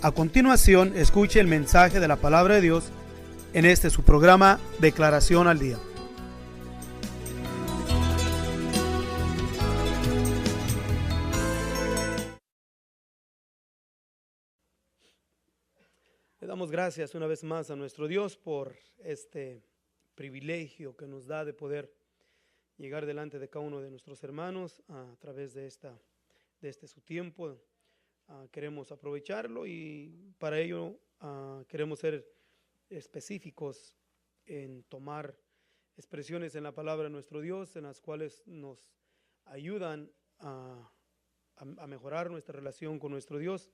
A continuación, escuche el mensaje de la palabra de Dios en este su programa Declaración al Día. Le damos gracias una vez más a nuestro Dios por este privilegio que nos da de poder llegar delante de cada uno de nuestros hermanos a través de este su tiempo. Queremos aprovecharlo y para ello queremos ser específicos en tomar expresiones en la palabra de nuestro Dios, en las cuales nos ayudan a mejorar nuestra relación con nuestro Dios,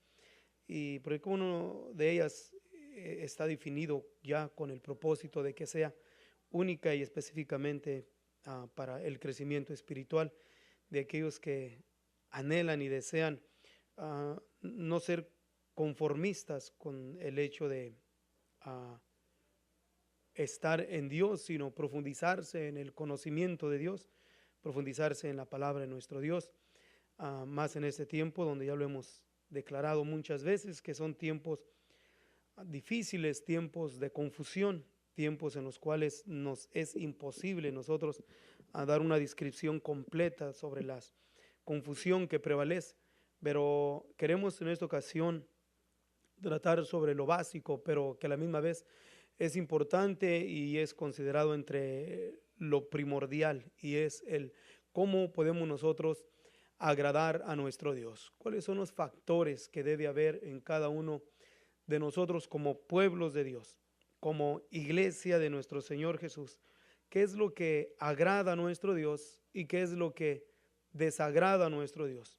y porque cada una de ellas está definido ya con el propósito de que sea única y específicamente para el crecimiento espiritual de aquellos que anhelan y desean no ser conformistas con el hecho de estar en Dios, sino profundizarse en el conocimiento de Dios, profundizarse en la palabra de nuestro Dios, más en este tiempo donde ya lo hemos declarado muchas veces, que son tiempos difíciles, tiempos de confusión, tiempos en los cuales nos es imposible nosotros dar una descripción completa sobre la confusión que prevalece. Pero queremos en esta ocasión tratar sobre lo básico, pero que a la misma vez es importante y es considerado entre lo primordial, y es el cómo podemos nosotros agradar a nuestro Dios. ¿Cuáles son los factores que debe haber en cada uno de nosotros como pueblos de Dios, como iglesia de nuestro Señor Jesús? ¿Qué es lo que agrada a nuestro Dios y qué es lo que desagrada a nuestro Dios?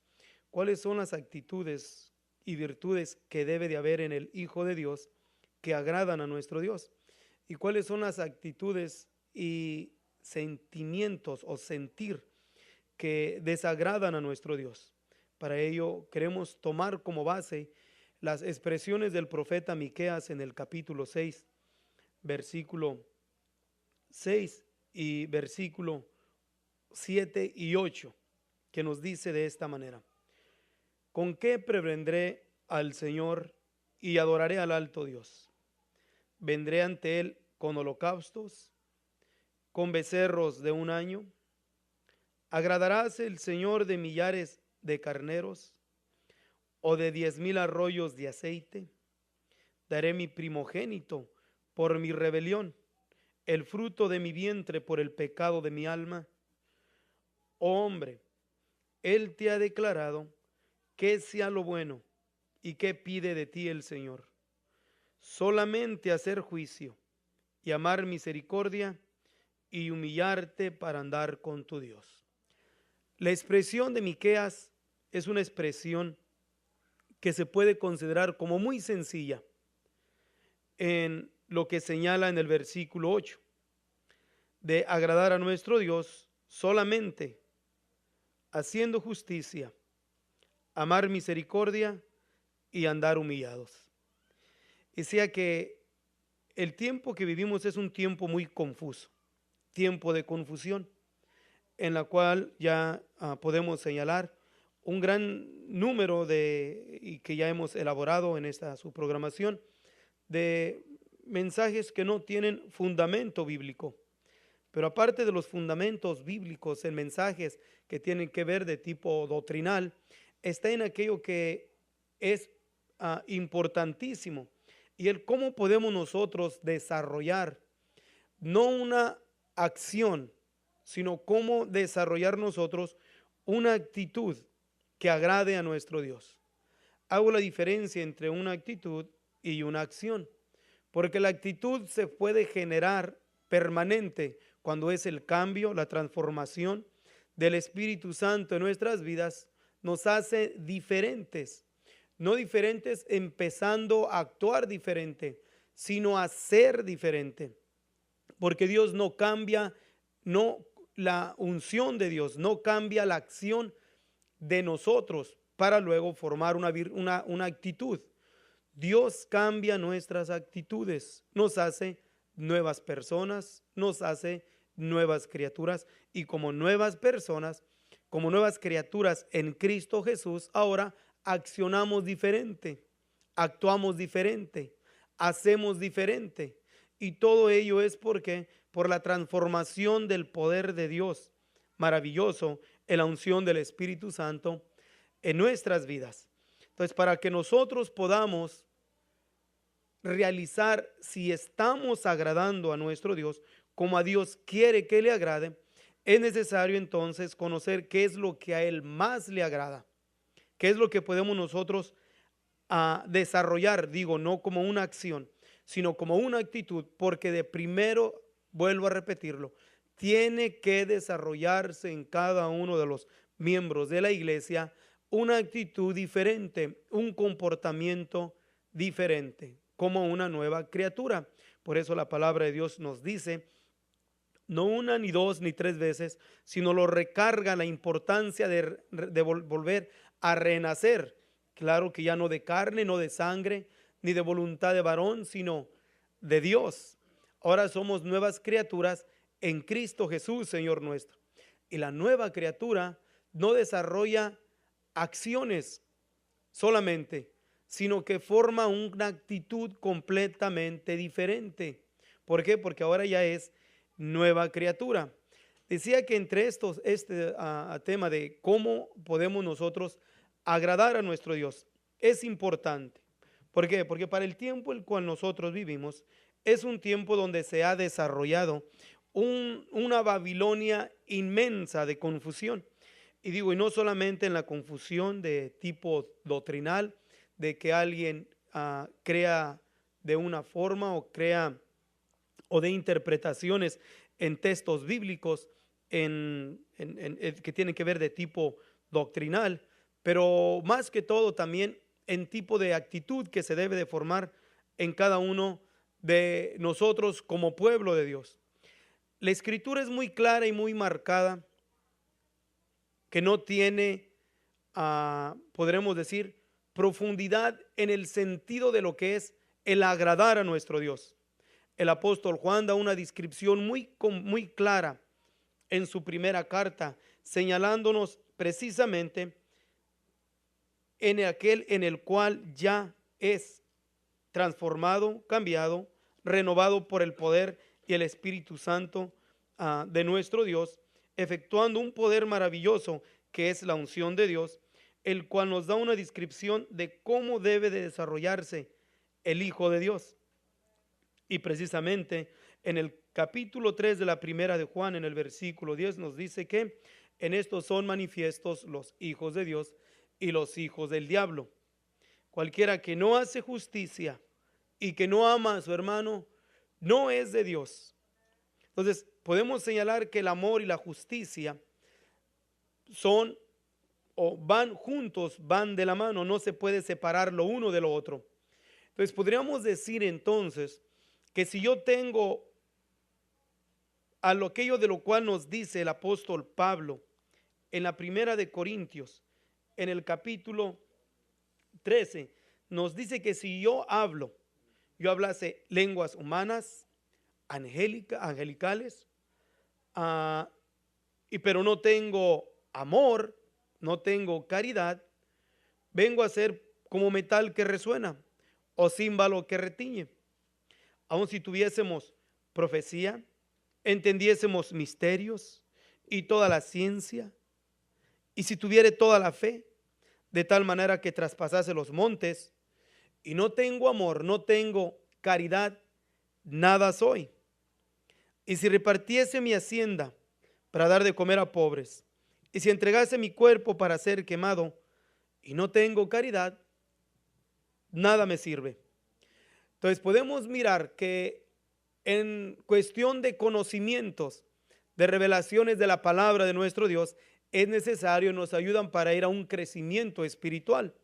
¿Cuáles son las actitudes y virtudes que debe de haber en el Hijo de Dios que agradan a nuestro Dios? ¿Y cuáles son las actitudes y sentimientos o sentir que desagradan a nuestro Dios? Para ello queremos tomar como base las expresiones del profeta Miqueas en el capítulo 6, versículo 6 y versículo 7 y 8, que nos dice de esta manera: ¿con qué prevendré al Señor y adoraré al alto Dios? ¿Vendré ante Él con holocaustos, con becerros de un año? ¿Agradarás el Señor de millares de carneros o de 10,000 arroyos de aceite? Daré mi primogénito por mi rebelión, el fruto de mi vientre por el pecado de mi alma. Oh hombre, Él te ha declarado qué sea lo bueno y qué pide de ti el Señor: solamente hacer juicio y amar misericordia y humillarte para andar con tu Dios. La expresión de Miqueas es una expresión que se puede considerar como muy sencilla en lo que señala en el versículo 8, de agradar a nuestro Dios solamente haciendo justicia, amar misericordia y andar humillados. Y sea que el tiempo que vivimos es un tiempo muy confuso, tiempo de confusión, en la cual ya podemos señalar un gran número y que ya hemos elaborado en esta su programación, de mensajes que no tienen fundamento bíblico. Pero aparte de los fundamentos bíblicos, en mensajes que tienen que ver de tipo doctrinal, está en aquello que es importantísimo, y el cómo podemos nosotros desarrollar no una acción, sino cómo desarrollar nosotros una actitud que agrade a nuestro Dios. Hago la diferencia entre una actitud y una acción, porque la actitud se puede generar permanente cuando es el cambio, la transformación del Espíritu Santo en nuestras vidas, nos hace diferentes. No diferentes empezando a actuar diferente, sino a ser diferente. Porque Dios no cambia, no, la unción de Dios no cambia la acción de nosotros para luego formar una actitud. Dios cambia nuestras actitudes, nos hace nuevas personas, nos hace nuevas criaturas, y como nuevas personas, como nuevas criaturas en Cristo Jesús, ahora accionamos diferente, actuamos diferente, hacemos diferente. Y todo ello es porque por la transformación del poder de Dios maravilloso en la unción del Espíritu Santo en nuestras vidas. Entonces, para que nosotros podamos realizar si estamos agradando a nuestro Dios como a Dios quiere que le agrade, es necesario entonces conocer qué es lo que a Él más le agrada, qué es lo que podemos nosotros desarrollar, digo, no como una acción, sino como una actitud, porque de primero, vuelvo a repetirlo, tiene que desarrollarse en cada uno de los miembros de la iglesia una actitud diferente, un comportamiento diferente, como una nueva criatura. Por eso la palabra de Dios nos dice, no una, ni dos, ni tres veces, sino lo recarga la importancia de volver a renacer. Claro que ya no de carne, no de sangre, ni de voluntad de varón, sino de Dios. Ahora somos nuevas criaturas en Cristo Jesús, Señor nuestro. Y la nueva criatura no desarrolla acciones solamente, sino que forma una actitud completamente diferente. ¿Por qué? Porque ahora ya es nueva criatura. Decía que entre estos, tema de cómo podemos nosotros agradar a nuestro Dios es importante. ¿Por qué? Porque para el tiempo el cual nosotros vivimos es un tiempo donde se ha desarrollado una Babilonia inmensa de confusión. Y digo, y no solamente en la confusión de tipo doctrinal, de que alguien crea de una forma o crea o de interpretaciones en textos bíblicos que tienen que ver de tipo doctrinal, pero más que todo también en tipo de actitud que se debe de formar en cada uno de nosotros como pueblo de Dios. La escritura es muy clara y muy marcada, que no tiene, podremos decir, profundidad en el sentido de lo que es el agradar a nuestro Dios. El apóstol Juan da una descripción muy clara en su primera carta, señalándonos precisamente en aquel en el cual ya es transformado, cambiado, renovado por el poder y el Espíritu Santo de nuestro Dios, efectuando un poder maravilloso que es la unción de Dios, el cual nos da una descripción de cómo debe de desarrollarse el Hijo de Dios. Y precisamente en el capítulo 3 de la primera de Juan, en el versículo 10, nos dice que en esto son manifiestos los hijos de Dios y los hijos del diablo. Cualquiera que no hace justicia y que no ama a su hermano, no es de Dios. Entonces, podemos señalar que el amor y la justicia son o van juntos, van de la mano, no se puede separar lo uno de lo otro. Entonces, podríamos decir entonces que si yo tengo a lo aquello de lo cual nos dice el apóstol Pablo en la primera de Corintios, en el capítulo 13, nos dice que si yo hablase lenguas humanas, angelicales, pero no tengo amor, no tengo caridad, vengo a ser como metal que resuena o címbalo que retiñe. Aun si tuviésemos profecía, entendiésemos misterios y toda la ciencia, y si tuviere toda la fe, de tal manera que traspasase los montes, y no tengo amor, no tengo caridad, nada soy. Y si repartiese mi hacienda para dar de comer a pobres, y si entregase mi cuerpo para ser quemado, y no tengo caridad, nada me sirve. Entonces podemos mirar que en cuestión de conocimientos, de revelaciones de la palabra de nuestro Dios, es necesario, nos ayudan para ir a un crecimiento espiritual.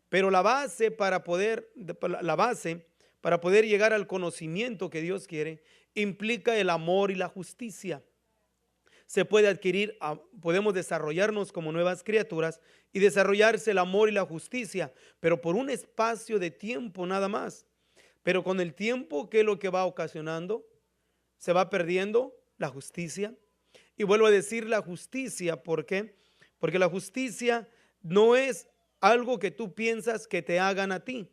Pero la base para poder llegar al conocimiento que Dios quiere, implica el amor y la justicia. Se puede adquirir, podemos desarrollarnos como nuevas criaturas y desarrollarse el amor y la justicia, pero por un espacio de tiempo nada más. Pero con el tiempo, ¿qué es lo que va ocasionando? Se va perdiendo la justicia. Y vuelvo a decir la justicia, ¿por qué? Porque la justicia no es algo que tú piensas que te hagan a ti.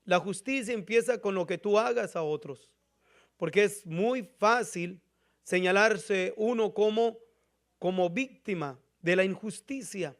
La justicia empieza con lo que tú hagas a otros, porque es muy fácil señalarse uno como víctima de la injusticia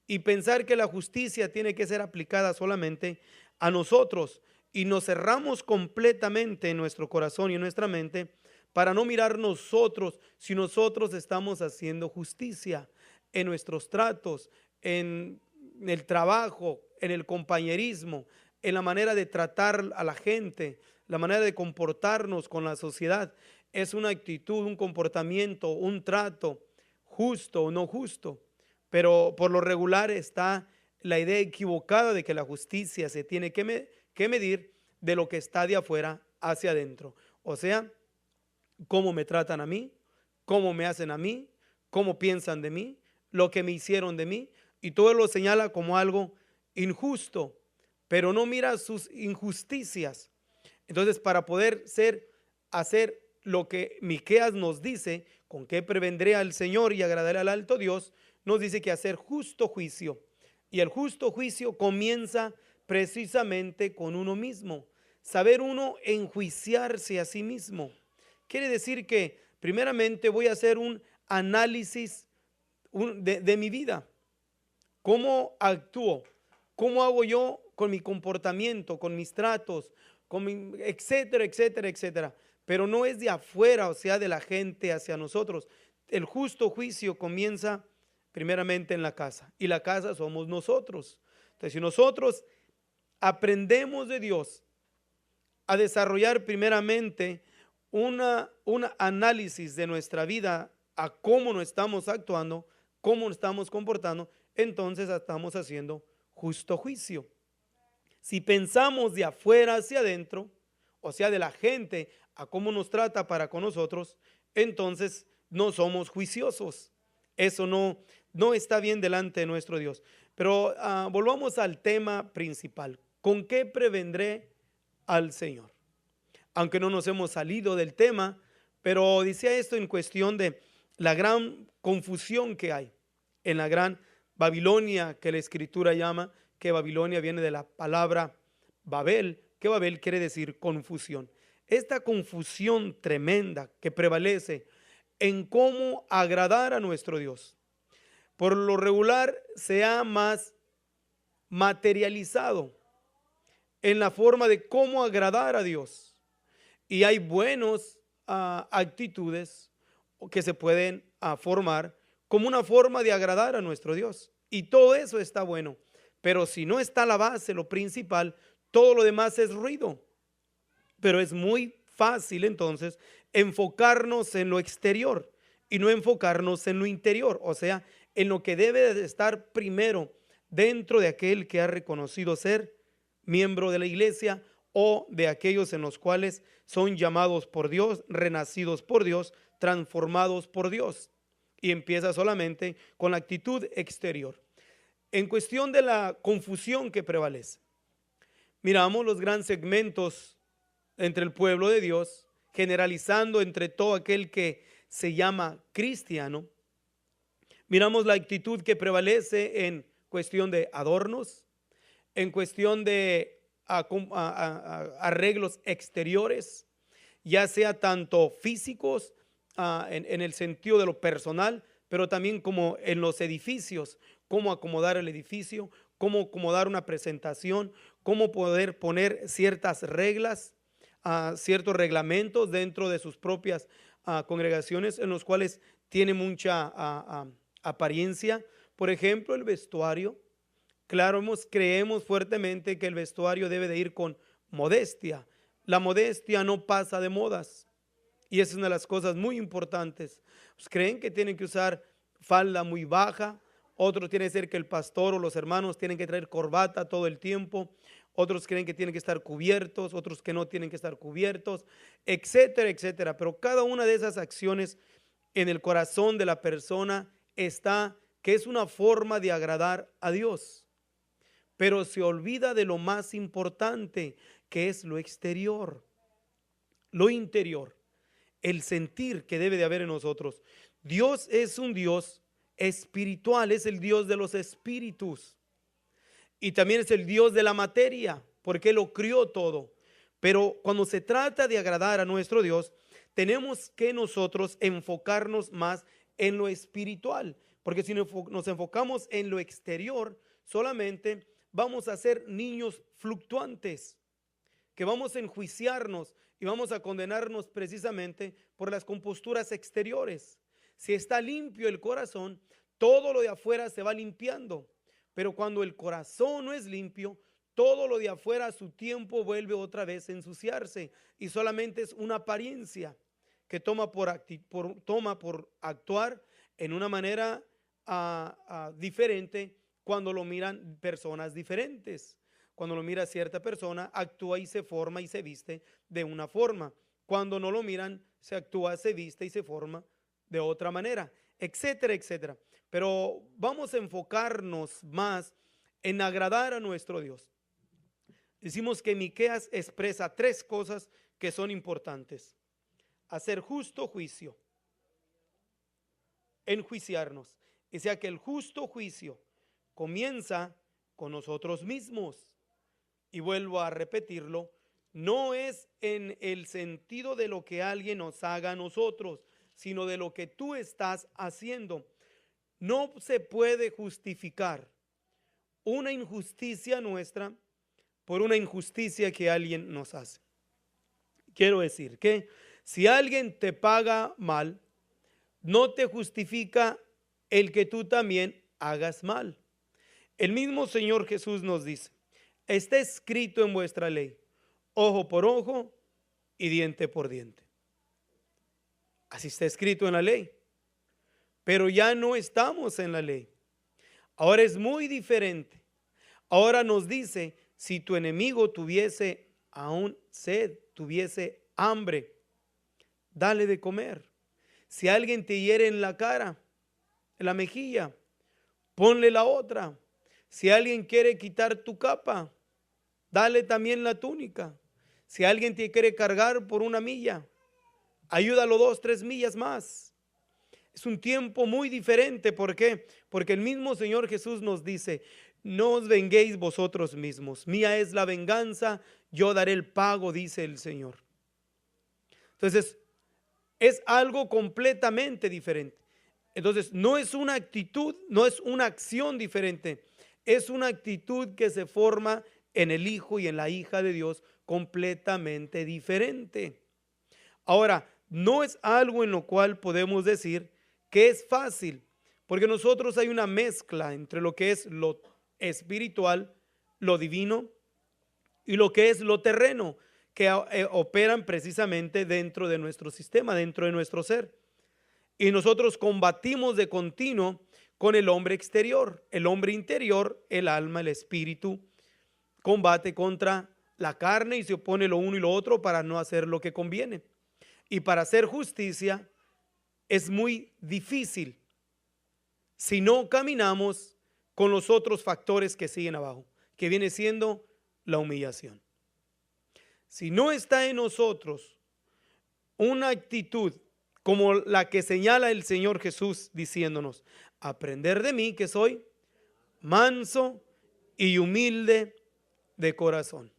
y pensar que la justicia tiene que ser aplicada solamente a nosotros, y nos cerramos completamente en nuestro corazón y en nuestra mente para no mirar nosotros si nosotros estamos haciendo justicia en nuestros tratos, en el trabajo, en el compañerismo, en la manera de tratar a la gente, la manera de comportarnos con la sociedad. Es una actitud, un comportamiento, un trato justo o no justo. Pero por lo regular está la idea equivocada de que la justicia se tiene que medir de lo que está de afuera hacia adentro. O sea, cómo me tratan a mí, cómo me hacen a mí, cómo piensan de mí, lo que me hicieron de mí, y todo lo señala como algo injusto, pero no mira sus injusticias. Entonces, para poder hacer lo que Miqueas nos dice, con qué prevendré al Señor y agradaré al alto Dios, nos dice que hacer justo juicio. Y el justo juicio comienza precisamente con uno mismo. Saber uno enjuiciarse a sí mismo. Quiere decir que primeramente voy a hacer un análisis de mi vida. ¿Cómo actúo? ¿Cómo hago yo con mi comportamiento, con mis tratos, etcétera, etcétera, etcétera? Pero no es de afuera, o sea, de la gente hacia nosotros. El justo juicio comienza primeramente en la casa, y la casa somos nosotros. Entonces, si nosotros aprendemos de Dios a desarrollar primeramente un análisis de nuestra vida, a cómo nos estamos actuando, cómo nos estamos comportando, entonces estamos haciendo justo juicio. Si pensamos de afuera hacia adentro, o sea, de la gente a cómo nos trata para con nosotros, entonces no somos juiciosos. Eso no está bien delante de nuestro Dios. Pero volvamos al tema principal. ¿Con qué prevendré al Señor? Aunque no nos hemos salido del tema, pero decía esto en cuestión de la gran confusión que hay en la gran Babilonia, que la Escritura llama, que Babilonia viene de la palabra Babel, que Babel quiere decir confusión. Esta confusión tremenda que prevalece en cómo agradar a nuestro Dios, por lo regular se ha más materializado en la forma de cómo agradar a Dios. Y hay buenas actitudes que se pueden formar como una forma de agradar a nuestro Dios. Y todo eso está bueno. Pero si no está la base, lo principal, todo lo demás es ruido. Pero es muy fácil entonces enfocarnos en lo exterior y no enfocarnos en lo interior. O sea, en lo que debe de estar primero dentro de aquel que ha reconocido ser miembro de la iglesia, o de aquellos en los cuales son llamados por Dios, renacidos por Dios, transformados por Dios. Y empieza solamente con la actitud exterior. En cuestión de la confusión que prevalece, miramos los grandes segmentos entre el pueblo de Dios, generalizando entre todo aquel que se llama cristiano. Miramos la actitud que prevalece en cuestión de adornos, en cuestión de arreglos exteriores, ya sea tanto físicos, en el sentido de lo personal, pero también como en los edificios, cómo acomodar el edificio, cómo acomodar una presentación, cómo poder poner ciertas reglas, ciertos reglamentos dentro de sus propias congregaciones, en los cuales tiene mucha apariencia. Por ejemplo, el vestuario. Claro, creemos fuertemente que el vestuario debe de ir con modestia. La modestia no pasa de modas, y esa es una de las cosas muy importantes. Pues creen que tienen que usar falda muy baja, otros tienen que ser que el pastor o los hermanos tienen que traer corbata todo el tiempo, otros creen que tienen que estar cubiertos, otros que no tienen que estar cubiertos, etcétera, etcétera. Pero cada una de esas acciones en el corazón de la persona está, que es una forma de agradar a Dios. Pero se olvida de lo más importante, que es lo exterior, lo interior, el sentir que debe de haber en nosotros. Dios es un Dios espiritual, es el Dios de los espíritus, y también es el Dios de la materia. porque Él lo crió todo. Pero cuando se trata de agradar a nuestro Dios, tenemos que nosotros enfocarnos más en lo espiritual, porque si nos enfocamos en lo exterior, solamente vamos a ser niños fluctuantes, que vamos a enjuiciarnos y vamos a condenarnos precisamente por las composturas exteriores. Si está limpio el corazón, todo lo de afuera se va limpiando, pero cuando el corazón no es limpio, todo lo de afuera a su tiempo vuelve otra vez a ensuciarse y solamente es una apariencia que toma por actuar en una manera diferente cuando lo miran personas diferentes. Cuando lo mira cierta persona, actúa y se forma y se viste de una forma. Cuando no lo miran, se actúa, se viste y se forma de otra manera, etcétera, etcétera. Pero vamos a enfocarnos más en agradar a nuestro Dios. Decimos que Miqueas expresa tres cosas que son importantes: hacer justo juicio, enjuiciarnos. O sea que el justo juicio comienza con nosotros mismos. Y vuelvo a repetirlo, no es en el sentido de lo que alguien nos haga a nosotros, sino de lo que tú estás haciendo. No se puede justificar una injusticia nuestra por una injusticia que alguien nos hace. Quiero decir que si alguien te paga mal, no te justifica el que tú también hagas mal. El mismo Señor Jesús nos dice: está escrito en vuestra ley, ojo por ojo y diente por diente. Así está escrito en la ley. Pero ya no estamos en la ley. Ahora es muy diferente. Ahora nos dice: si tu enemigo tuviese aún sed, tuviese hambre, dale de comer. Si alguien te hiere en la cara, en la mejilla, ponle la otra. Si alguien quiere quitar tu capa, dale también la túnica. Si alguien te quiere cargar por 1 milla, ayúdalo 2, 3 millas más. Es un tiempo muy diferente. ¿Por qué? Porque el mismo Señor Jesús nos dice: no os venguéis vosotros mismos, mía es la venganza, yo daré el pago, dice el Señor. Entonces, es algo completamente diferente. Entonces, no es una actitud, no es una acción diferente, es una actitud que se forma en el Hijo y en la hija de Dios completamente diferente. Ahora, no es algo en lo cual podemos decir que es fácil, porque nosotros hay una mezcla entre lo que es lo espiritual, lo divino, y lo que es lo terreno, que operan precisamente dentro de nuestro sistema, dentro de nuestro ser. Y nosotros combatimos de continuo con el hombre exterior. El hombre interior, el alma, el espíritu, combate contra la carne y se opone lo uno y lo otro para no hacer lo que conviene. Y para hacer justicia es muy difícil si no caminamos con los otros factores que siguen abajo, que viene siendo la humillación. Si no está en nosotros una actitud como la que señala el Señor Jesús diciéndonos: aprender de mí que soy manso y humilde de corazón.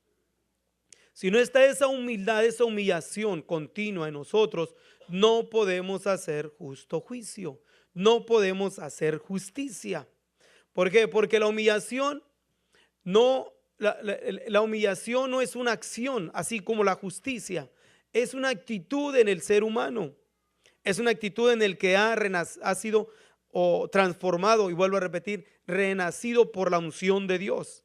Si no está esa humildad, esa humillación continua en nosotros, no podemos hacer justo juicio, no podemos hacer justicia. ¿Por qué? Porque la humillación la humillación no es una acción, así como la justicia. Es una actitud en el ser humano. Es una actitud en el que ha sido transformado, y vuelvo a repetir, renacido por la unción de Dios.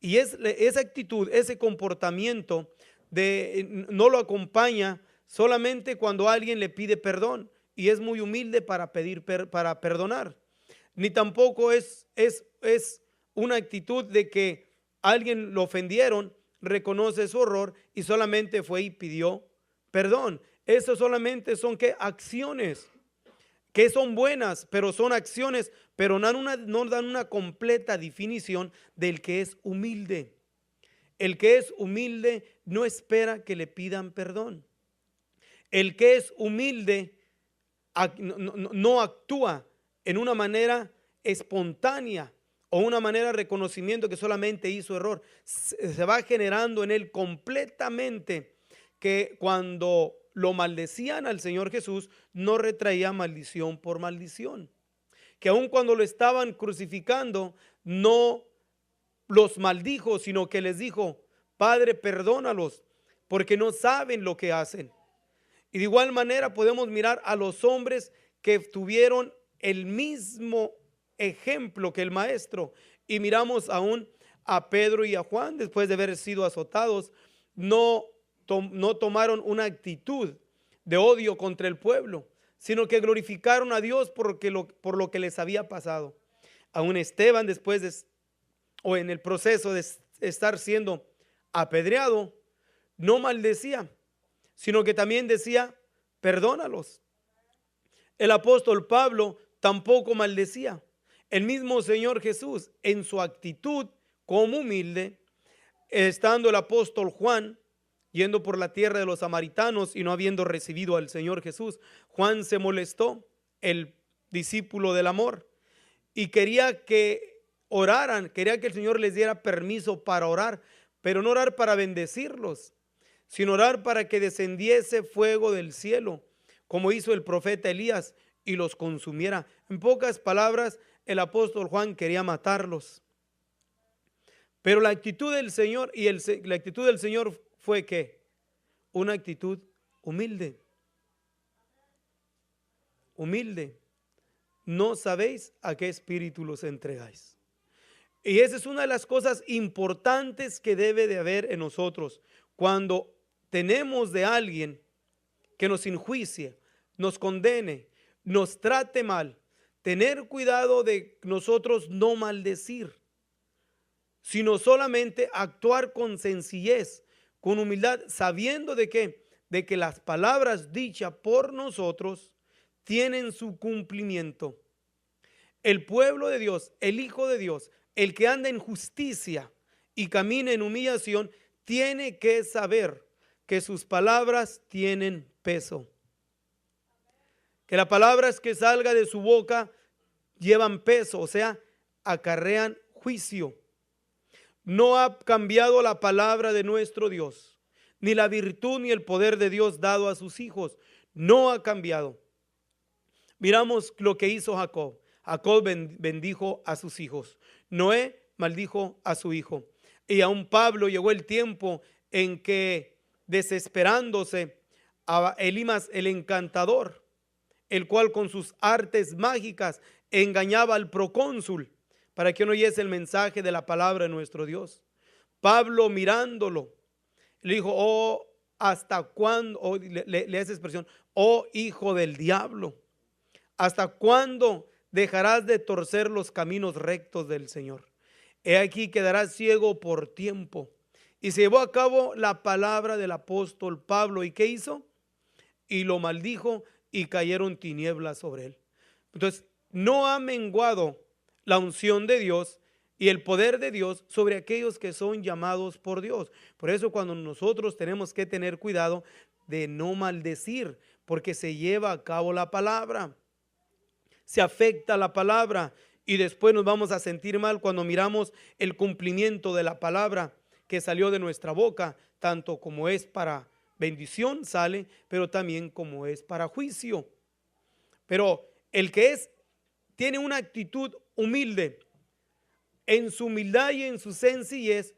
Y esa actitud, ese comportamiento no lo acompaña solamente cuando alguien le pide perdón y es muy humilde para perdonar. Ni tampoco es una actitud de que alguien lo ofendieron, reconoce su error y solamente fue y pidió perdón. Eso solamente son acciones que son buenas, pero son acciones, pero no dan una completa definición del que es humilde. El que es humilde no espera que le pidan perdón. El que es humilde no actúa en una manera espontánea o una manera de reconocimiento que solamente hizo error. Se va generando en él completamente que cuando lo maldecían al Señor Jesús, no retraía maldición por maldición. Que aun cuando lo estaban crucificando, no los maldijo, sino que les dijo: Padre, perdónalos, porque no saben lo que hacen. Y de igual manera podemos mirar a los hombres que tuvieron el mismo ejemplo que el maestro. Y miramos aún a Pedro y a Juan, después de haber sido azotados, no tomaron una actitud de odio contra el pueblo, sino que glorificaron a Dios por lo que les había pasado. Aún Esteban, o en el proceso de estar siendo apedreado, no maldecía, sino que también decía: perdónalos. El apóstol Pablo tampoco maldecía. El mismo Señor Jesús, en su actitud como humilde, estando el apóstol Juan yendo por la tierra de los samaritanos y no habiendo recibido al Señor Jesús, Juan se molestó, el discípulo del amor, y quería que oraran, quería que el Señor les diera permiso para orar, pero no orar para bendecirlos, sino orar para que descendiese fuego del cielo, como hizo el profeta Elías, y los consumiera. En pocas palabras, el apóstol Juan quería matarlos. Pero la actitud del Señor la actitud del Señor fue que una actitud humilde. Humilde. No sabéis a qué espíritu los entregáis. Y esa es una de las cosas importantes que debe de haber en nosotros. Cuando tenemos de alguien que nos enjuicie, nos condene, nos trate mal, tener cuidado de nosotros no maldecir, sino solamente actuar con sencillez, con humildad, sabiendo de que las palabras dichas por nosotros tienen su cumplimiento. El pueblo de Dios, el Hijo de Dios, el que anda en justicia y camina en humillación, tiene que saber que sus palabras tienen peso. Que las palabras que salgan de su boca llevan peso, o sea, acarrean juicio. No ha cambiado la palabra de nuestro Dios, ni la virtud ni el poder de Dios dado a sus hijos. No ha cambiado. Miramos lo que hizo Jacob. Jacob bendijo a sus hijos. Noé maldijo a su hijo. Y aún Pablo llegó el tiempo en que, desesperándose, a Elimas el encantador, el cual con sus artes mágicas engañaba al procónsul para que no oyese el mensaje de la palabra de nuestro Dios. Pablo, mirándolo, le dijo: oh, ¿hasta cuándo? Oh, le hace expresión: oh, hijo del diablo, ¿hasta cuándo dejarás de torcer los caminos rectos del Señor? He aquí quedarás ciego por tiempo. Y se llevó a cabo la palabra del apóstol Pablo. ¿Y qué hizo? Y lo maldijo, y cayeron tinieblas sobre él. Entonces, no ha menguado la unción de Dios y el poder de Dios sobre aquellos que son llamados por Dios. Por eso, cuando nosotros tenemos que tener cuidado de no maldecir, porque se lleva a cabo la palabra, se afecta la palabra, y después nos vamos a sentir mal cuando miramos el cumplimiento de la palabra que salió de nuestra boca, tanto como es para bendición sale, pero también como es para juicio. Pero el que tiene una actitud humilde, en su humildad y en su sencillez,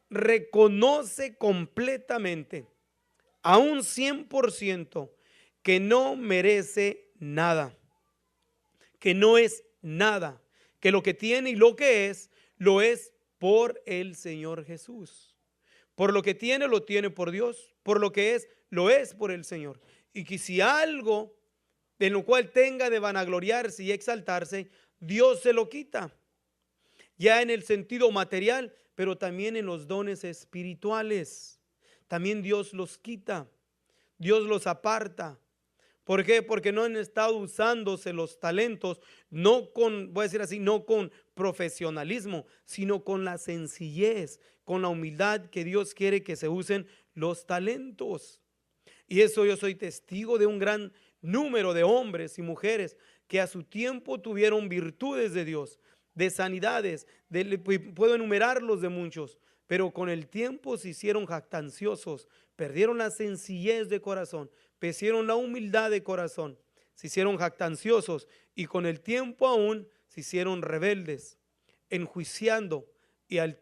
reconoce completamente, a un 100%, que no merece nada, que no es nada, que lo que tiene y lo es por el Señor Jesús. Por lo que tiene, lo tiene por Dios. Por lo que lo es por el Señor. Y que si algo en lo cual tenga de vanagloriarse y exaltarse, Dios se lo quita. Ya en el sentido material, pero también en los dones espirituales. También Dios los quita. Dios los aparta. ¿Por qué? Porque no han estado usándose los talentos, no con, voy a decir así, no con profesionalismo, sino con la sencillez, con la humildad que Dios quiere que se usen los talentos. Y eso yo soy testigo de un gran número de hombres y mujeres que a su tiempo tuvieron virtudes de Dios, de sanidades, puedo enumerarlos de muchos, pero con el tiempo se hicieron jactanciosos, perdieron la sencillez de corazón, perdieron la humildad de corazón, se hicieron jactanciosos y con el tiempo aún se hicieron rebeldes, enjuiciando y a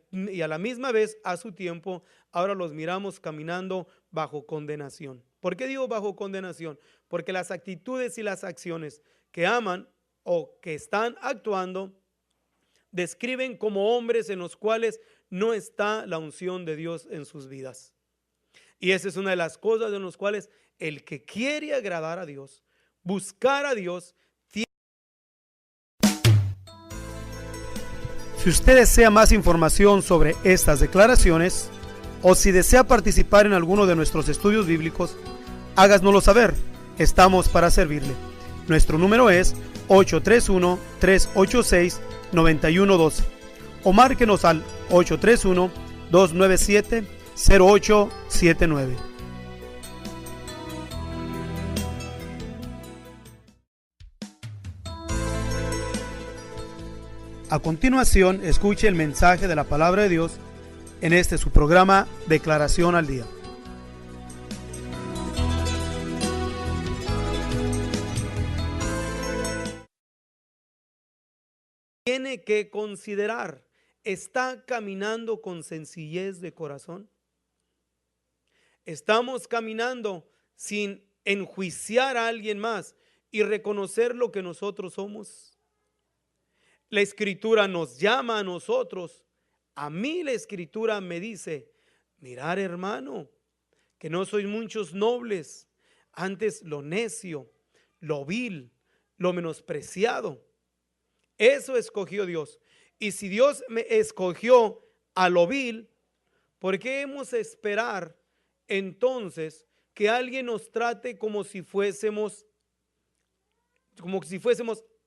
la misma vez a su tiempo ahora los miramos caminando bajo condenación. ¿Por qué digo bajo condenación? Porque las actitudes y las acciones que aman o que están actuando describen como hombres en los cuales no está la unción de Dios en sus vidas. Y esa es una de las cosas en las cuales el que quiere agradar a Dios, buscar a Dios. Si usted desea más información sobre estas declaraciones o si desea participar en alguno de nuestros estudios bíblicos, háganoslo saber. Estamos para servirle. Nuestro número es 831-386-9112 o márquenos al 831-297-0879. A continuación, escuche el mensaje de la palabra de Dios en este su programa Declaración al Día. Tiene que considerar, ¿está caminando con sencillez de corazón? ¿Estamos caminando sin enjuiciar a alguien más y reconocer lo que nosotros somos? La Escritura nos llama a nosotros. A mí la Escritura me dice, mirar hermano, que no sois muchos nobles, antes lo necio, lo vil, lo menospreciado. Eso escogió Dios. Y si Dios me escogió a lo vil, ¿por qué hemos de esperar entonces que alguien nos trate como si fuésemos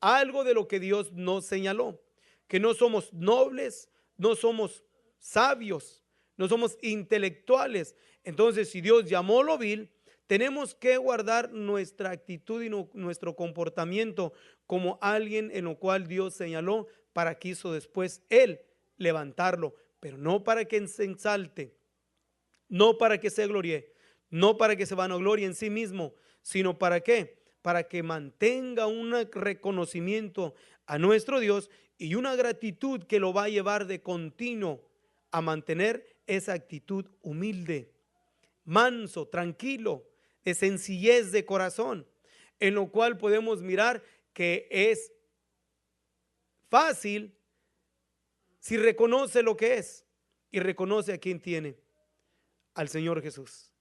algo de lo que Dios nos señaló? Que no somos nobles, no somos sabios, no somos intelectuales. Entonces, si Dios llamó lo vil, tenemos que guardar nuestra actitud y nuestro comportamiento como alguien en lo cual Dios señaló para que hizo después Él levantarlo, pero no para que se ensalte, no para que se gloríe, no para que se vanaglorie en sí mismo, sino para qué, para que mantenga un reconocimiento a nuestro Dios y una gratitud que lo va a llevar de continuo a mantener esa actitud humilde, manso, tranquilo, de sencillez de corazón, en lo cual podemos mirar que es fácil si reconoce lo que es y reconoce a quien tiene, al Señor Jesús,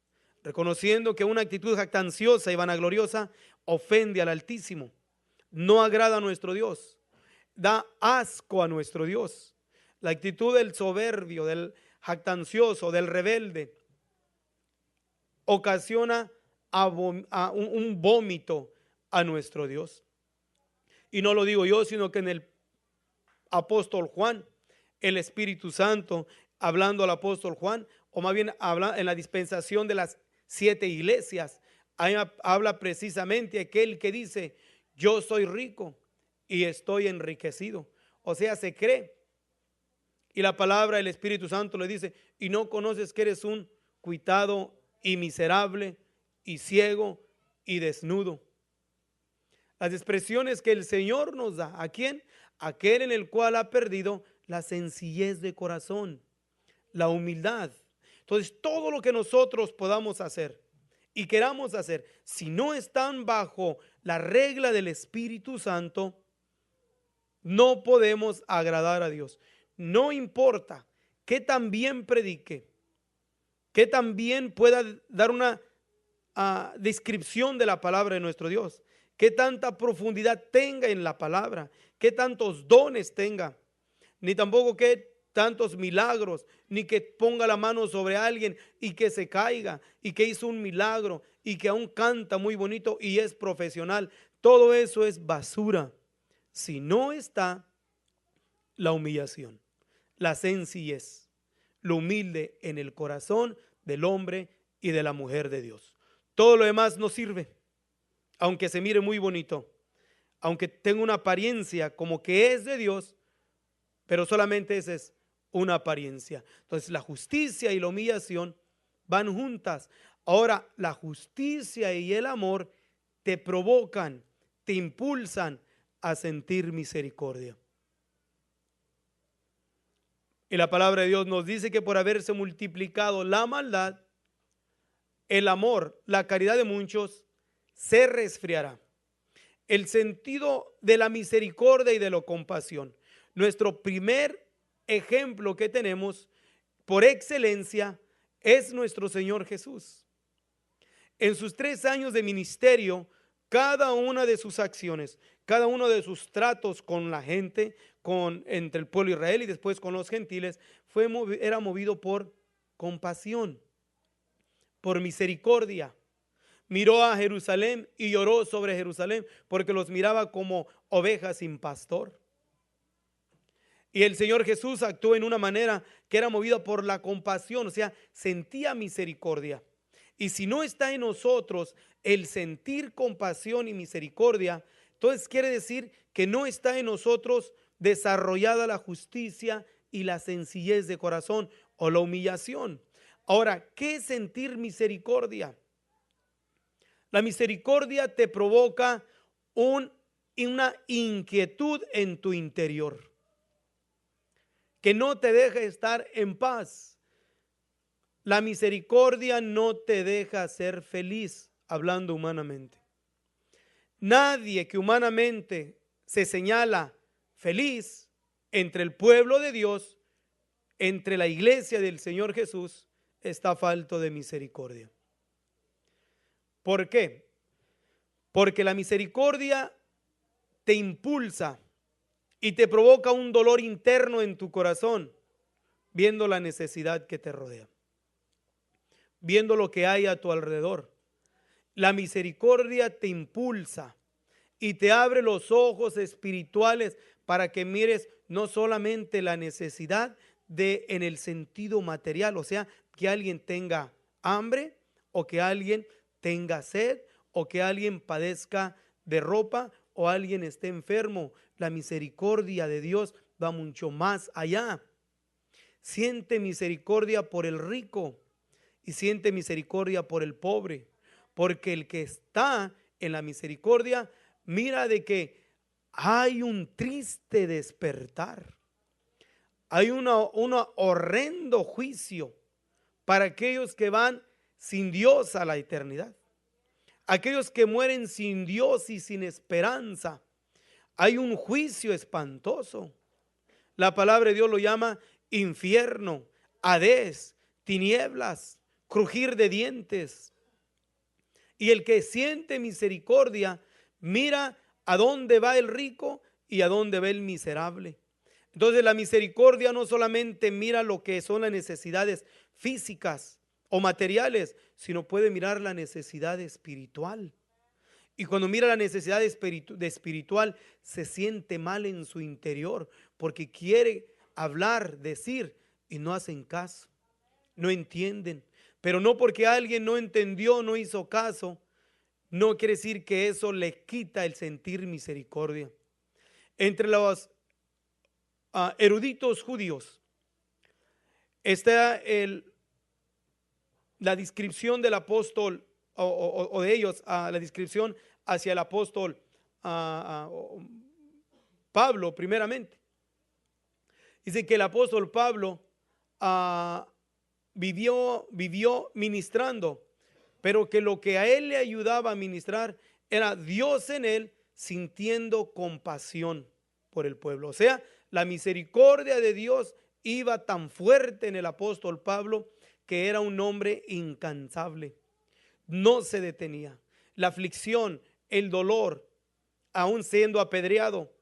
reconociendo que una actitud jactanciosa y vanagloriosa ofende al Altísimo, no agrada a nuestro Dios, da asco a nuestro Dios. La actitud del soberbio, del jactancioso, del rebelde, ocasiona un vómito a nuestro Dios. Y no lo digo yo, sino que en el apóstol Juan, el Espíritu Santo, hablando al apóstol Juan, o más bien habla en la dispensación de las 7 iglesias, ahí habla precisamente aquel que dice, yo soy rico y estoy enriquecido. O sea, se cree. Y la palabra del Espíritu Santo le dice, y no conoces que eres un cuitado y miserable y ciego y desnudo. Las expresiones que el Señor nos da, ¿a quién? Aquel en el cual ha perdido la sencillez de corazón, la humildad. Entonces, todo lo que nosotros podamos hacer y queramos hacer, si no están bajo la regla del Espíritu Santo, no podemos agradar a Dios. No importa que tan bien predique, que tan bien pueda dar una descripción de la palabra de nuestro Dios, que tanta profundidad tenga en la palabra, que tantos dones tenga, ni tampoco que tantos milagros, ni que ponga la mano sobre alguien y que se caiga, y que hizo un milagro, y que aún canta muy bonito y es profesional. Todo eso es basura si no está la humillación, la sencillez, lo humilde en el corazón del hombre y de la mujer de Dios. Todo lo demás no sirve, aunque se mire muy bonito, aunque tenga una apariencia como que es de Dios, pero solamente esa es una apariencia. Entonces la justicia y la humillación van juntas. Ahora la justicia y el amor te provocan, te impulsan a sentir misericordia. Y la palabra de Dios nos dice que por haberse multiplicado la maldad, el amor, la caridad de muchos se resfriará. El sentido de la misericordia y de la compasión. Nuestro primer ejemplo que tenemos por excelencia es nuestro Señor Jesús. En sus 3 años de ministerio, cada una de sus acciones, cada uno de sus tratos con la gente, entre el pueblo de Israel y después con los gentiles, era movido por compasión, por misericordia. Miró a Jerusalén y lloró sobre Jerusalén porque los miraba como ovejas sin pastor. Y el Señor Jesús actuó en una manera que era movida por la compasión, o sea, sentía misericordia. Y si no está en nosotros el sentir compasión y misericordia, entonces quiere decir que no está en nosotros desarrollada la justicia y la sencillez de corazón o la humillación. Ahora, ¿qué es sentir misericordia? La misericordia te provoca una inquietud en tu interior, que no te deja estar en paz. La misericordia no te deja ser feliz, hablando humanamente. Nadie que humanamente se señala feliz entre el pueblo de Dios, entre la iglesia del Señor Jesús, está falto de misericordia. ¿Por qué? Porque la misericordia te impulsa y te provoca un dolor interno en tu corazón, viendo la necesidad que te rodea, viendo lo que hay a tu alrededor. La misericordia te impulsa y te abre los ojos espirituales para que mires no solamente la necesidad en el sentido material, o sea, que alguien tenga hambre o que alguien tenga sed o que alguien padezca de ropa o alguien esté enfermo. La misericordia de Dios va mucho más allá. Siente misericordia por el rico y siente misericordia por el pobre, porque el que está en la misericordia mira de que hay un triste despertar, hay un horrendo juicio para aquellos que van sin Dios a la eternidad, aquellos que mueren sin Dios y sin esperanza. Hay un juicio espantoso. La palabra de Dios lo llama infierno, Hades, tinieblas, crujir de dientes. Y el que siente misericordia mira a dónde va el rico y a dónde va el miserable. Entonces la misericordia no solamente mira lo que son las necesidades físicas o materiales, sino puede mirar la necesidad espiritual. Y cuando mira la necesidad espiritual, se siente mal en su interior, porque quiere hablar, decir, y no hacen caso, no entienden. Pero no porque alguien no entendió, no hizo caso, no quiere decir que eso le quita el sentir misericordia. Entre los eruditos judíos está la descripción del apóstol o de ellos, la descripción hacia el apóstol Pablo primeramente. Dice que el apóstol Pablo vivió ministrando, pero que lo que a él le ayudaba a ministrar era Dios en él sintiendo compasión por el pueblo. O sea, la misericordia de Dios iba tan fuerte en el apóstol Pablo que era un hombre incansable. No se detenía. La aflicción, el dolor, aún siendo apedreado.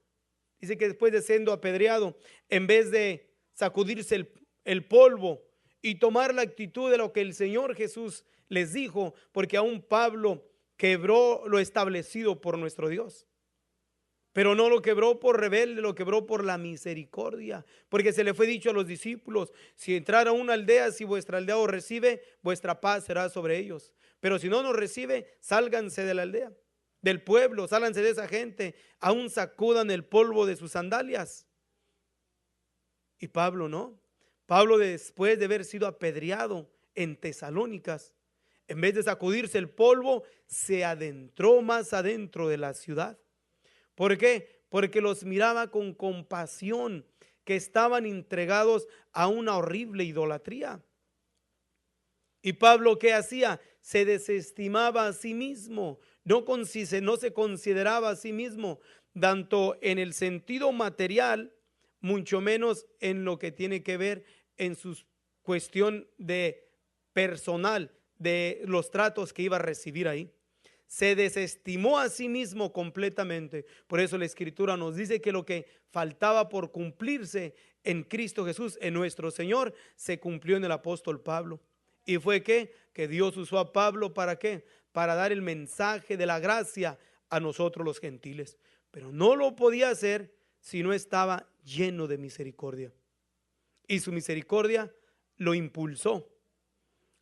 Dice que después de siendo apedreado, en vez de sacudirse el polvo y tomar la actitud de lo que el Señor Jesús les dijo, porque aún Pablo quebró lo establecido por nuestro Dios. Pero no lo quebró por rebelde, lo quebró por la misericordia. Porque se le fue dicho a los discípulos: si entrara a una aldea, si vuestra aldea os recibe, vuestra paz será sobre ellos. Pero si no nos recibe, sálganse de la aldea, del pueblo, sálganse de esa gente, aún sacudan el polvo de sus sandalias. Y Pablo no. Pablo, después de haber sido apedreado en Tesalónicas, en vez de sacudirse el polvo, se adentró más adentro de la ciudad. ¿Por qué? Porque los miraba con compasión, que estaban entregados a una horrible idolatría. ¿Y Pablo qué hacía? Se desestimaba a sí mismo, no se consideraba a sí mismo, tanto en el sentido material, mucho menos en lo que tiene que ver en su cuestión de personal, de los tratos que iba a recibir ahí. Se desestimó a sí mismo completamente. Por eso la Escritura nos dice que lo que faltaba por cumplirse en Cristo Jesús, en nuestro Señor, se cumplió en el apóstol Pablo. ¿Y fue qué? Que Dios usó a Pablo ¿para qué? Para dar el mensaje de la gracia a nosotros los gentiles. Pero no lo podía hacer si no estaba lleno de misericordia. Y su misericordia lo impulsó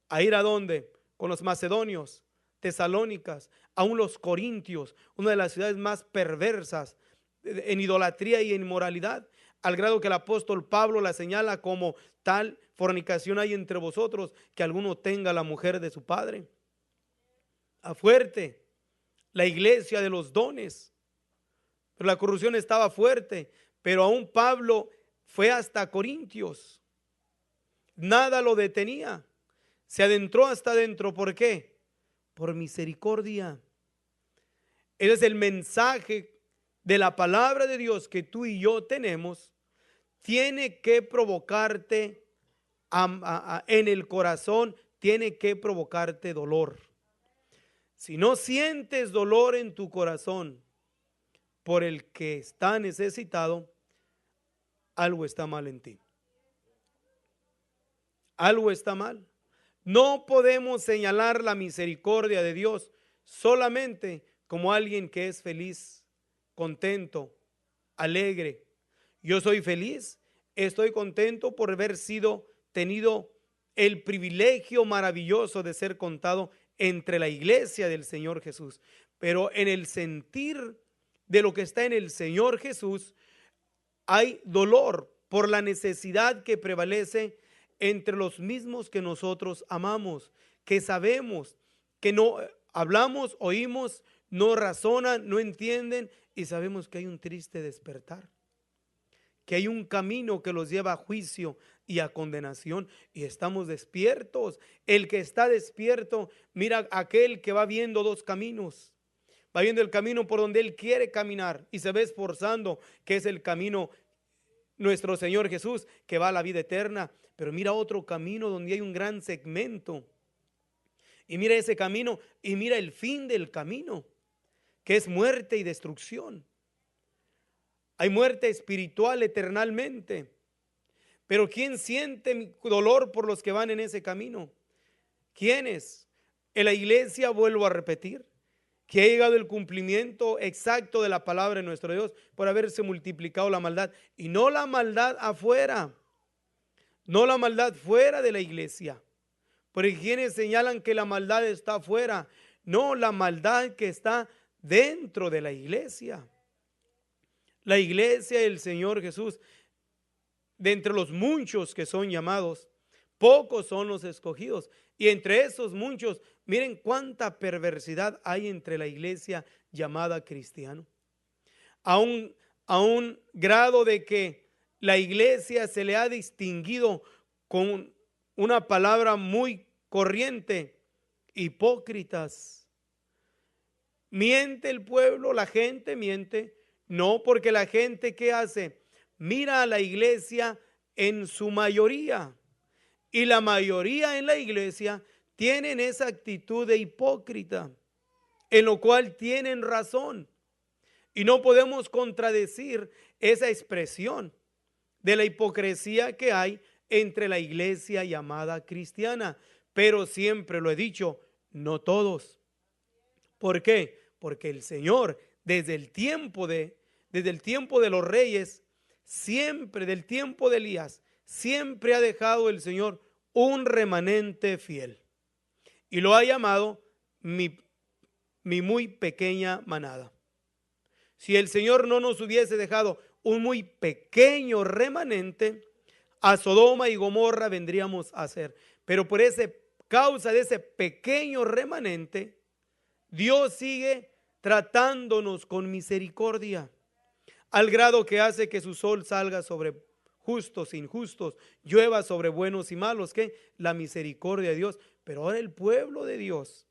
a ir a dónde? Con los macedonios, Tesalónicas, aún los corintios, una de las ciudades más perversas en idolatría y en inmoralidad, al grado que el apóstol Pablo la señala como tal fornicación hay entre vosotros, que alguno tenga la mujer de su padre. A fuerte, la iglesia de los dones, pero la corrupción estaba fuerte, pero aún Pablo fue hasta Corintios, nada lo detenía, se adentró hasta adentro. ¿Por qué? Por misericordia. Ese es el mensaje de la palabra de Dios que tú y yo tenemos. Tiene que provocarte en el corazón, tiene que provocarte dolor. Si no sientes dolor en tu corazón por el que está necesitado, algo está mal en ti. Algo está mal. No podemos señalar la misericordia de Dios solamente como alguien que es feliz, contento, alegre. Yo soy feliz, estoy contento por haber tenido el privilegio maravilloso de ser contado entre la iglesia del Señor Jesús. Pero en el sentir de lo que está en el Señor Jesús, hay dolor por la necesidad que prevalece entre los mismos que nosotros amamos, que sabemos, que no hablamos, oímos, no razonan, no entienden, y sabemos que hay un triste despertar, que hay un camino que los lleva a juicio y a condenación, y estamos despiertos. El que está despierto mira a aquel que va viendo dos caminos. Va viendo el camino por donde él quiere caminar y se va esforzando, que es el camino nuestro Señor Jesús, que va a la vida eterna. Pero mira otro camino donde hay un gran segmento, y mira ese camino y mira el fin del camino, que es muerte y destrucción. Hay muerte espiritual eternalmente. Pero ¿quién siente dolor por los que van en ese camino? ¿Quiénes? En la iglesia, vuelvo a repetir, que ha llegado el cumplimiento exacto de la palabra de nuestro Dios por haberse multiplicado la maldad. Y no la maldad afuera, no la maldad fuera de la iglesia. Porque quienes señalan que la maldad está afuera, no, la maldad que está dentro de la iglesia. La iglesia del Señor Jesús, de entre los muchos que son llamados, pocos son los escogidos. Y entre esos muchos, miren cuánta perversidad hay entre la iglesia llamada cristiano. A un grado de que la iglesia se le ha distinguido con una palabra muy corriente: hipócritas. ¿Miente el pueblo? ¿La gente miente? No, porque la gente, ¿qué hace? Mira a la iglesia en su mayoría, y la mayoría en la iglesia tienen esa actitud de hipócrita, en lo cual tienen razón, y no podemos contradecir esa expresión de la hipocresía que hay entre la iglesia llamada cristiana. Pero siempre lo he dicho, no todos. ¿Por qué? Porque el Señor desde el tiempo de los reyes, siempre, del tiempo de Elías, siempre ha dejado el Señor un remanente fiel, y lo ha llamado mi muy pequeña manada. Si el Señor no nos hubiese dejado un muy pequeño remanente, a Sodoma y Gomorra vendríamos a ser. Pero por esa causa de ese pequeño remanente, Dios sigue tratándonos con misericordia, al grado que hace que su sol salga sobre justos e injustos, llueva sobre buenos y malos, que la misericordia de Dios. Pero ahora el pueblo de Dios,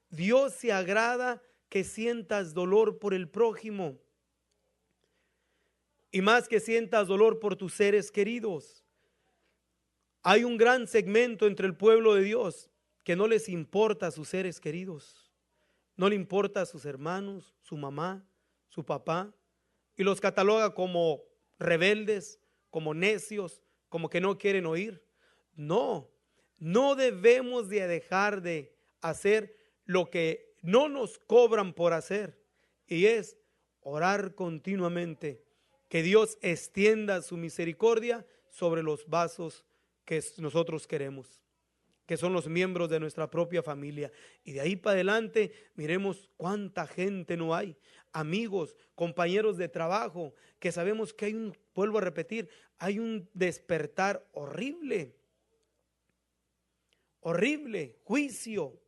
Dios se agrada que sientas dolor por el prójimo, y más que sientas dolor por tus seres queridos. Hay un gran segmento entre el pueblo de Dios que no les importa a sus seres queridos, no le importa a sus hermanos, su mamá, su papá, y los cataloga como rebeldes, como necios, como que no quieren oír. No, no debemos de dejar de hacer lo que no nos cobran por hacer, y es orar continuamente que Dios extienda su misericordia sobre los vasos que nosotros queremos, que son los miembros de nuestra propia familia. Y de ahí para adelante miremos cuánta gente no hay, amigos, compañeros de trabajo, que sabemos que hay vuelvo a repetir, hay un despertar horrible, horrible, juicio.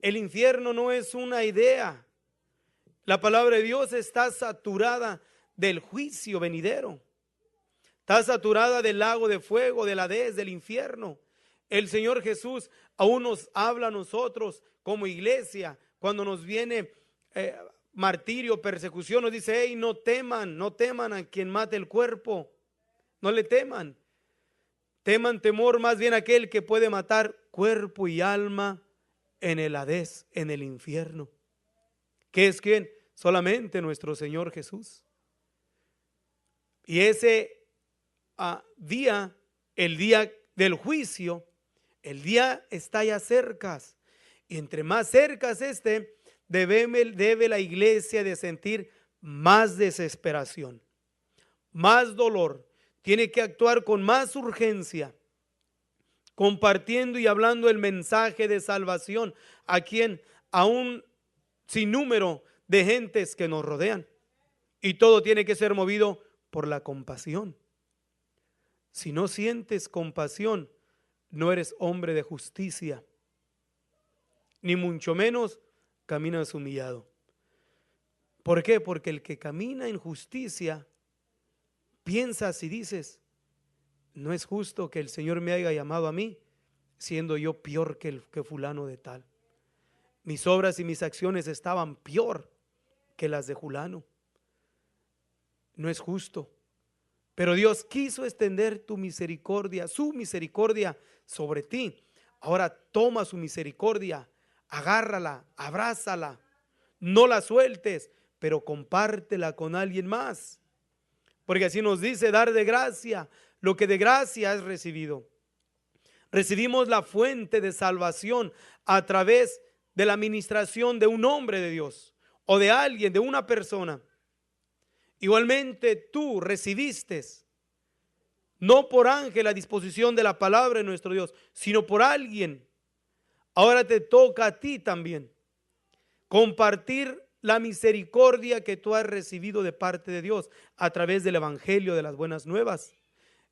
El infierno no es una idea. La palabra de Dios está saturada del juicio venidero. Está saturada del lago de fuego, del Hades, del infierno. El Señor Jesús aún nos habla a nosotros como iglesia. Cuando nos viene martirio, persecución, nos dice: hey, no teman, no teman a quien mate el cuerpo. No le teman. Teman temor más bien a aquel que puede matar cuerpo y alma en el Hades, en el infierno. ¿Qué es quién? Solamente nuestro Señor Jesús. Y ese día, el día del juicio, el día está ya cerca. Y entre más cerca esté, debe la iglesia de sentir más desesperación, más dolor. Tiene que actuar con más urgencia, compartiendo y hablando el mensaje de salvación a quien, a un sinnúmero de gentes que nos rodean. Y todo tiene que ser movido por la compasión. Si no sientes compasión, no eres hombre de justicia, ni mucho menos caminas humillado. ¿Por qué? Porque el que camina en justicia, piensas y dices: no es justo que el Señor me haya llamado a mí, siendo yo peor que fulano de tal. Mis obras y mis acciones estaban peor que las de fulano. No es justo. Pero Dios quiso extender tu misericordia, su misericordia sobre ti. Ahora toma su misericordia, agárrala, abrázala, no la sueltes, pero compártela con alguien más. Porque así nos dice: dar de gracia lo que de gracia has recibido. Recibimos la fuente de salvación a través de la administración de un hombre de Dios o de alguien, de una persona. Igualmente tú recibiste, no por ángel a disposición de la palabra de nuestro Dios, sino por alguien. Ahora te toca a ti también compartir la misericordia que tú has recibido de parte de Dios a través del evangelio de las buenas nuevas.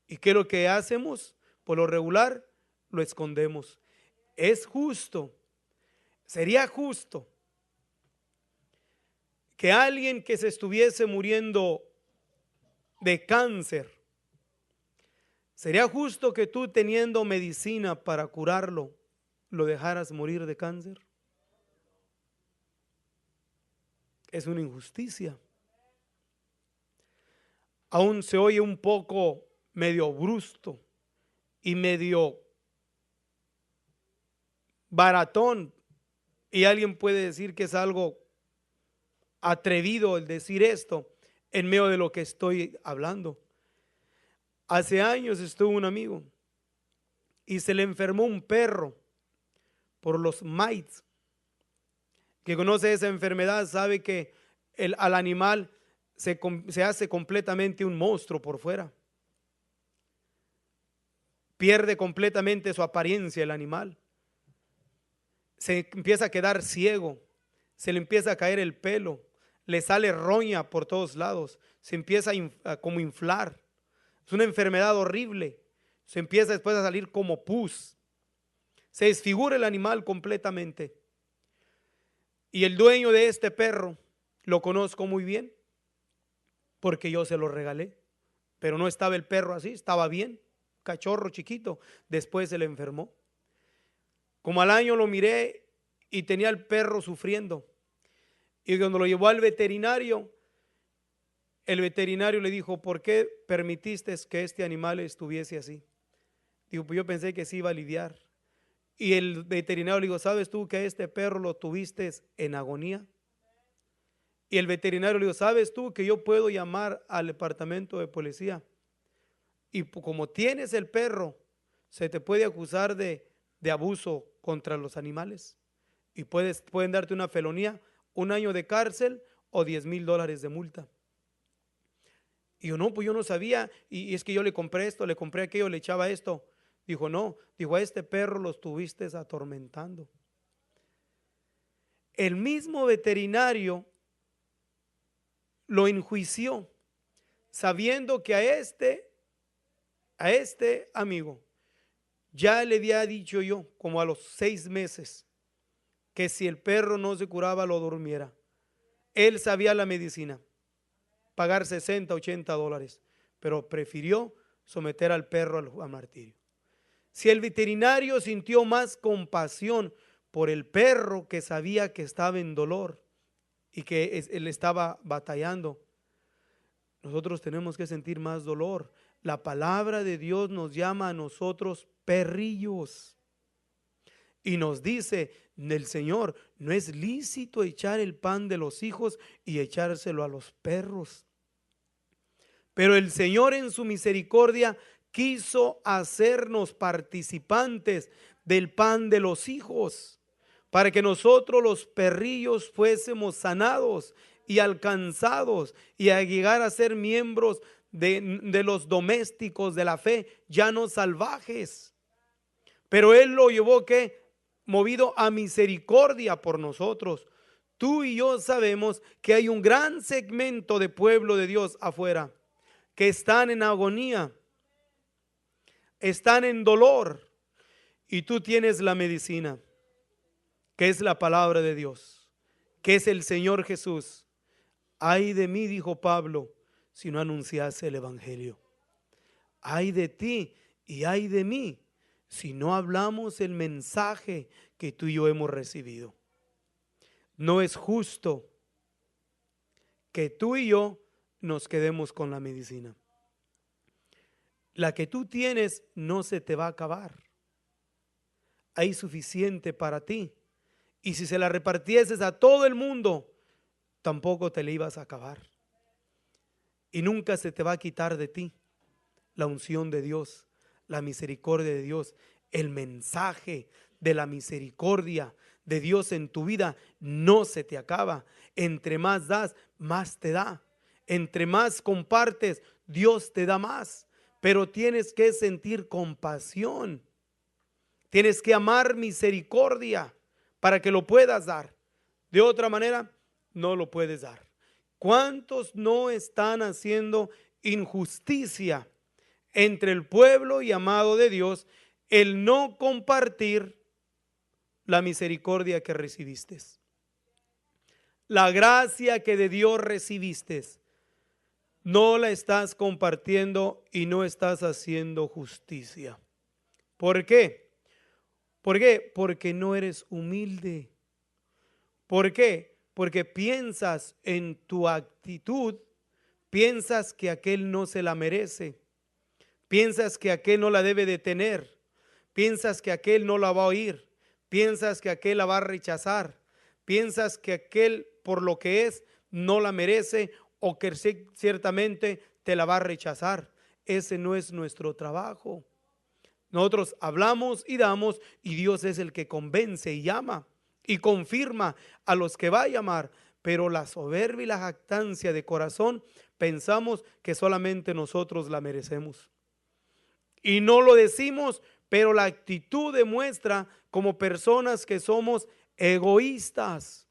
¿Y qué es lo que hacemos? Por lo regular lo escondemos. Es justo, sería justo que alguien que se estuviese muriendo de cáncer, ¿sería justo que tú, teniendo medicina para curarlo, lo dejaras morir de cáncer? Es una injusticia. Aún se oye un poco medio brusco y medio baratón, y alguien puede decir que es algo atrevido el decir esto en medio de lo que estoy hablando. Hace años estuvo un amigo y se le enfermó un perro por los mites. Que conoce esa enfermedad sabe que al animal se hace completamente un monstruo por fuera. Pierde completamente su apariencia el animal. Se empieza a quedar ciego, se le empieza a caer el pelo, le sale roña por todos lados, se empieza a como inflar. Es una enfermedad horrible se empieza después a salir como pus, se desfigura el animal completamente. Y el dueño de este perro lo conozco muy bien porque yo se lo regalé, pero no estaba el perro así, estaba bien, cachorro chiquito. Después se le enfermó. Como al año lo miré y tenía el perro sufriendo, y cuando lo llevó al veterinario, el veterinario le dijo: ¿por qué permitiste que este animal estuviese así? Digo: pues yo pensé que se iba a aliviar. Y el veterinario le dijo: ¿sabes tú que este perro lo tuviste en agonía? Y el veterinario le dijo: ¿sabes tú que yo puedo llamar al departamento de policía? Y como tienes el perro, se te puede acusar de abuso contra los animales. Y pueden darte una felonía, 1 año de cárcel o $10,000 de multa. Y yo: no, pues yo no sabía. Y es que yo le compré esto, le compré aquello, le echaba esto. Dijo: no, dijo, a este perro lo estuviste atormentando. El mismo veterinario lo enjuició, sabiendo que a este amigo ya le había dicho yo, como a los 6 meses, que si el perro no se curaba lo durmiera. Él sabía la medicina, pagar $60, $80, pero prefirió someter al perro al martirio. Si el veterinario sintió más compasión por el perro que sabía que estaba en dolor y que él estaba batallando, nosotros tenemos que sentir más dolor. La palabra de Dios nos llama a nosotros perrillos y nos dice el Señor: no es lícito echar el pan de los hijos y echárselo a los perros. Pero el Señor en su misericordia quiso hacernos participantes del pan de los hijos, para que nosotros los perrillos fuésemos sanados y alcanzados y a llegar a ser miembros de los domésticos de la fe, ya no salvajes. Pero Él lo llevó, ¿qué? Movido a misericordia por nosotros. Tú y yo sabemos que hay un gran segmento de pueblo de Dios afuera que están en agonía, están en dolor, y tú tienes la medicina, que es la palabra de Dios, que es el Señor Jesús. Ay de mí, dijo Pablo, si no anunciase el evangelio. Ay de ti y ay de mí si no hablamos el mensaje que tú y yo hemos recibido. No es justo que tú y yo nos quedemos con la medicina. La que tú tienes no se te va a acabar. Hay suficiente para ti. Y si se la repartieses a todo el mundo, tampoco te la ibas a acabar. Y nunca se te va a quitar de ti la unción de Dios, la misericordia de Dios, el mensaje de la misericordia de Dios en tu vida no se te acaba. Entre más das, más te da. Entre más compartes, Dios te da más. Pero tienes que sentir compasión. Tienes que amar misericordia para que lo puedas dar. De otra manera, no lo puedes dar. ¿Cuántos no están haciendo injusticia entre el pueblo y amado de Dios, el no compartir la misericordia que recibiste? La gracia que de Dios recibiste, no la estás compartiendo y no estás haciendo justicia. ¿Por qué? ¿Por qué? Porque no eres humilde. ¿Por qué? Porque piensas en tu actitud, piensas que aquel no se la merece, piensas que aquel no la debe de tener, piensas que aquel no la va a oír, piensas que aquel la va a rechazar, piensas que aquel por lo que es no la merece o que ciertamente te la va a rechazar. Ese no es nuestro trabajo. Nosotros hablamos y damos, y Dios es el que convence y llama y confirma a los que va a llamar. Pero la soberbia y la jactancia de corazón, pensamos que solamente nosotros la merecemos. Y no lo decimos, pero la actitud demuestra como personas que somos egoístas,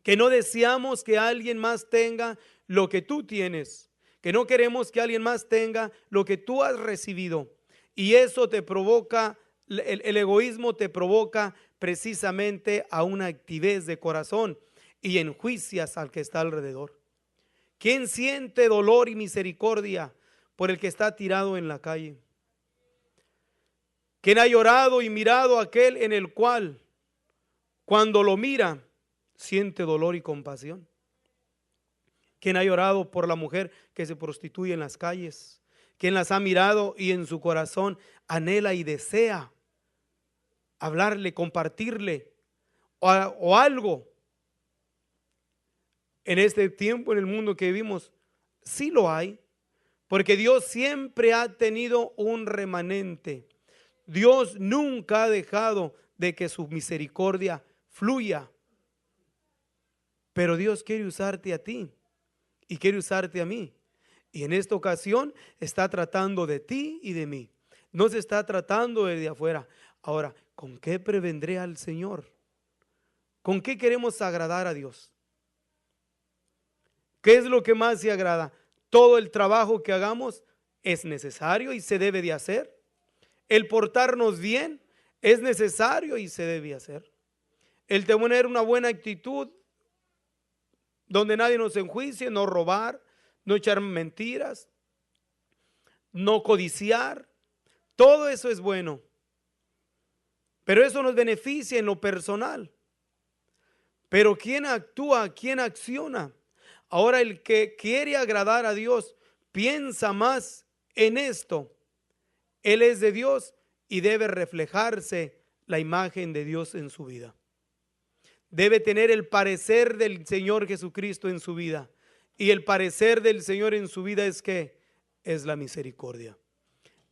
que no deseamos que alguien más tenga lo que tú tienes, que no queremos que alguien más tenga lo que tú has recibido. Y eso te provoca, el egoísmo te provoca precisamente a una altivez de corazón y enjuicias al que está alrededor. ¿Quién siente dolor y misericordia por el que está tirado en la calle? ¿Quién ha llorado y mirado a aquel en el cual, cuando lo mira, siente dolor y compasión? ¿Quién ha llorado por la mujer que se prostituye en las calles? ¿Quién las ha mirado y en su corazón anhela y desea hablarle, compartirle o algo? En este tiempo, en el mundo que vivimos, sí lo hay, porque Dios siempre ha tenido un remanente. Dios nunca ha dejado de que su misericordia fluya. Pero Dios quiere usarte a ti y quiere usarte a mí. Y en esta ocasión está tratando de ti y de mí. No se está tratando de afuera. Ahora, ¿con qué prevendré al Señor? ¿Con qué queremos agradar a Dios? ¿Qué es lo que más se agrada? Todo el trabajo que hagamos es necesario y se debe de hacer. El portarnos bien es necesario y se debe hacer. El tener una buena actitud donde nadie nos enjuicie, no robar, no echar mentiras, no codiciar, todo eso es bueno. Pero eso nos beneficia en lo personal. Pero ¿quién actúa? ¿Quién acciona? Ahora el que quiere agradar a Dios piensa más en esto. Él es de Dios y debe reflejarse la imagen de Dios en su vida. Debe tener el parecer del Señor Jesucristo en su vida. Y el parecer del Señor en su vida es que es la misericordia,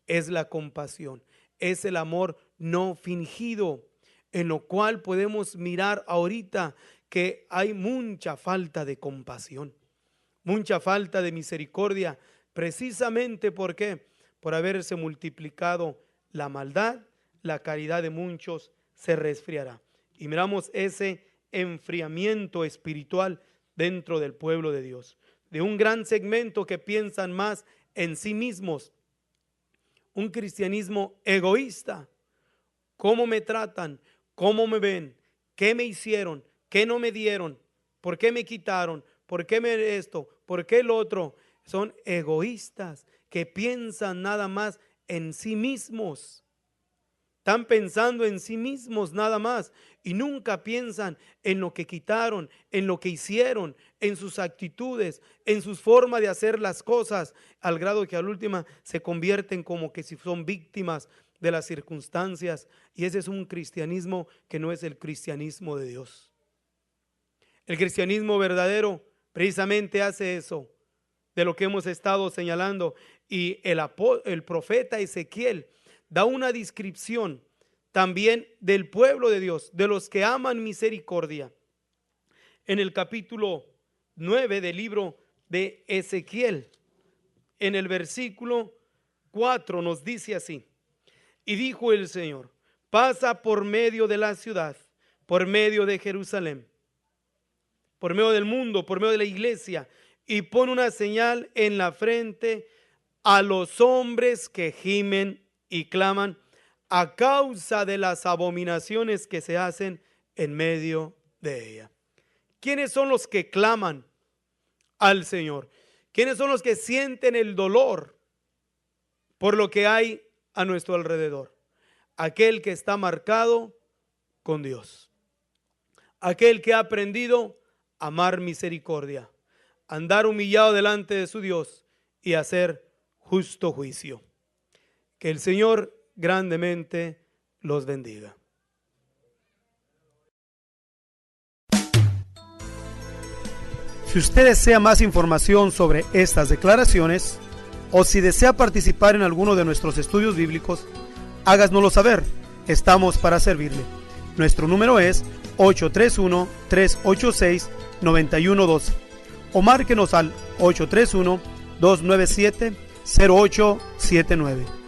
es la compasión, es el amor no fingido, en lo cual podemos mirar ahorita que hay mucha falta de compasión, mucha falta de misericordia, precisamente ¿por qué? Por haberse multiplicado la maldad, la caridad de muchos se resfriará. Y miramos ese enfriamiento espiritual dentro del pueblo de Dios, de un gran segmento que piensan más en sí mismos, un cristianismo egoísta. ¿Cómo me tratan? ¿Cómo me ven? ¿Qué me hicieron? ¿Qué no me dieron? ¿Por qué me quitaron? ¿Por qué me esto? ¿Por qué el otro? Son egoístas que piensan nada más en sí mismos. Están pensando en sí mismos nada más y nunca piensan en lo que quitaron, en lo que hicieron, en sus actitudes, en su forma de hacer las cosas, al grado que al última se convierten como que si son víctimas de las circunstancias. Y ese es un cristianismo que no es el cristianismo de Dios. El cristianismo verdadero precisamente hace eso, de lo que hemos estado señalando. Y el profeta Ezequiel da una descripción también del pueblo de Dios, de los que aman misericordia. En el capítulo 9 del libro de Ezequiel, en el versículo 4 nos dice así: y dijo el Señor, pasa por medio de la ciudad, por medio de Jerusalén, por medio del mundo, por medio de la iglesia, y pon una señal en la frente a los hombres que gimen y claman a causa de las abominaciones que se hacen en medio de ella. ¿Quiénes son los que claman al Señor? ¿Quiénes son los que sienten el dolor por lo que hay a nuestro alrededor? Aquel que está marcado con Dios, aquel que ha aprendido a amar misericordia, andar humillado delante de su Dios y hacer justo juicio. Que el Señor grandemente los bendiga. Si usted desea más información sobre estas declaraciones o si desea participar en alguno de nuestros estudios bíblicos, háganoslo saber. Estamos para servirle. Nuestro número es 831-386-9112 o márquenos al 831-297-0879.